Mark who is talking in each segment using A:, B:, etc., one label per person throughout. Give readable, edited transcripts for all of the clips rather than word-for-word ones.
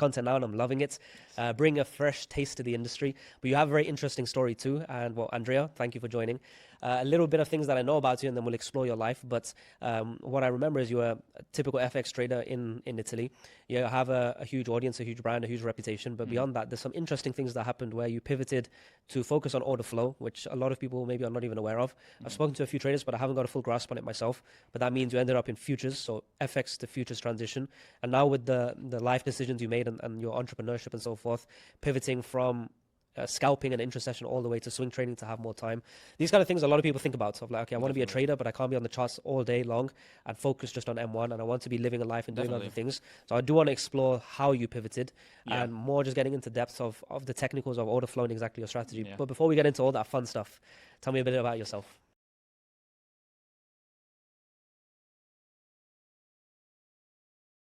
A: content now and I'm loving it. Bring a fresh taste to the industry. But you have a very interesting story too. And well, Andrea, thank you for joining. A little bit of things that I know about you, and then we'll explore your life. But what I remember is you were a typical FX trader in Italy. You have a huge audience, a huge brand, a huge reputation. But beyond that, there's some interesting things that happened where you pivoted to focus on order flow, which a lot of people maybe are not even aware of. I've spoken to a few traders, but I haven't got a full grasp on it myself. But that means you ended up in futures, so FX to futures transition. And now with the life decisions you made and your entrepreneurship and so forth, pivoting from scalping and intrasession all the way to swing trading to have more time. These kind of things a lot of people think about. So like, okay, I want to be a trader, but I can't be on the charts all day long and focus just on M1, and I want to be living a life and doing other things. So I do want to explore how you pivoted and more just getting into depths of the technicals of order flow and exactly your strategy. But before we get into all that fun stuff, tell me a bit about yourself.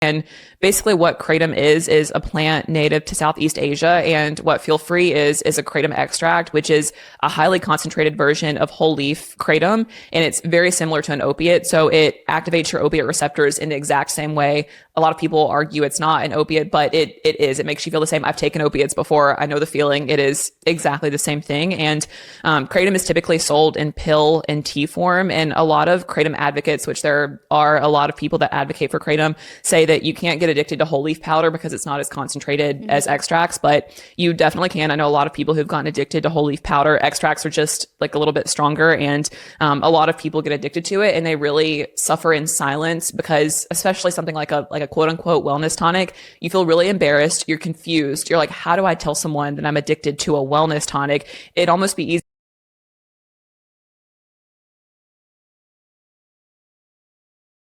B: And basically what kratom is a plant native to Southeast Asia. And what Feel Free is a kratom extract, which is a highly concentrated version of whole leaf kratom. And it's very similar to an opiate. So it activates your opiate receptors in the exact same way. A lot of people argue it's not an opiate, but it is. It makes you feel the same. I've taken opiates before. I know the feeling. It is exactly the same thing. And kratom is typically sold in pill and tea form. And a lot of kratom advocates, which there are a lot of people that advocate for kratom, say that you can't get addicted to whole leaf powder because it's not as concentrated as extracts, but you definitely can. I know a lot of people who've gotten addicted to whole leaf powder. Extracts are just like a little bit stronger, and a lot of people get addicted to it, and they really suffer in silence because, especially something like a quote unquote wellness tonic, you feel really embarrassed. You're confused. You're like, how do I tell someone that I'm addicted to a wellness tonic? It'd almost be easy.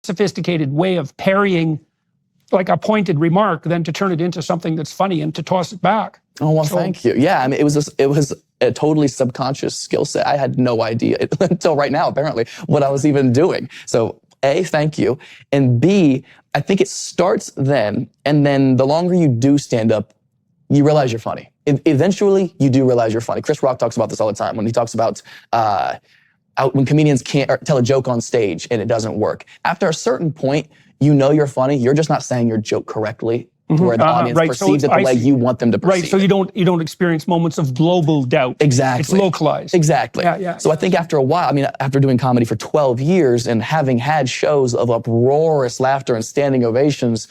C: Sophisticated way of parrying like a pointed remark than to turn it into something that's funny and to toss it back.
D: Oh, well, thank you. Yeah, I mean, it was a totally subconscious skill set. I had no idea until right now, apparently, what I was even doing. So A, thank you. And B, I think it starts then, and then the longer you do stand up, you realize you're funny. Eventually, you do realize you're funny. Chris Rock talks about this all the time when he talks about when comedians can't tell a joke on stage and it doesn't work. After a certain point, you know you're funny. You're just not saying your joke correctly to where the audience perceives it the way you want them to perceive it.
C: Right, so you don't experience moments of global doubt.
D: Exactly.
C: It's localized.
D: Exactly.
C: Yeah.
D: So I think after a while, I mean, after doing comedy for 12 years and having had shows of uproarious laughter and standing ovations,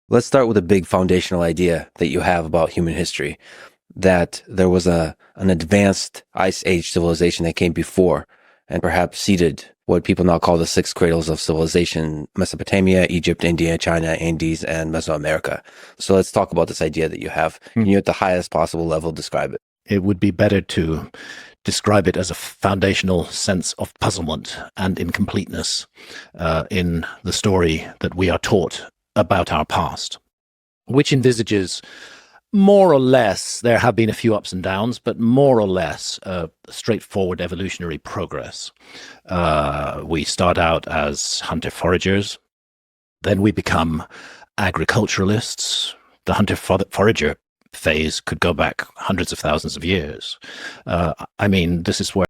E: let's start with a big foundational idea that you have about human history, that there was an advanced Ice Age civilization that came before and perhaps seeded what people now call the six cradles of civilization: Mesopotamia, Egypt, India, China, Andes, and Mesoamerica. So let's talk about this idea that you have. Can you, at the highest possible level, describe it?
F: It would be better to describe it as a foundational sense of puzzlement and incompleteness in the story that we are taught about our past, which envisages more or less, there have been a few ups and downs, but more or less straightforward evolutionary progress. We start out as hunter-foragers, then we become agriculturalists. The hunter-forager phase could go back hundreds of thousands of years. I mean, this is where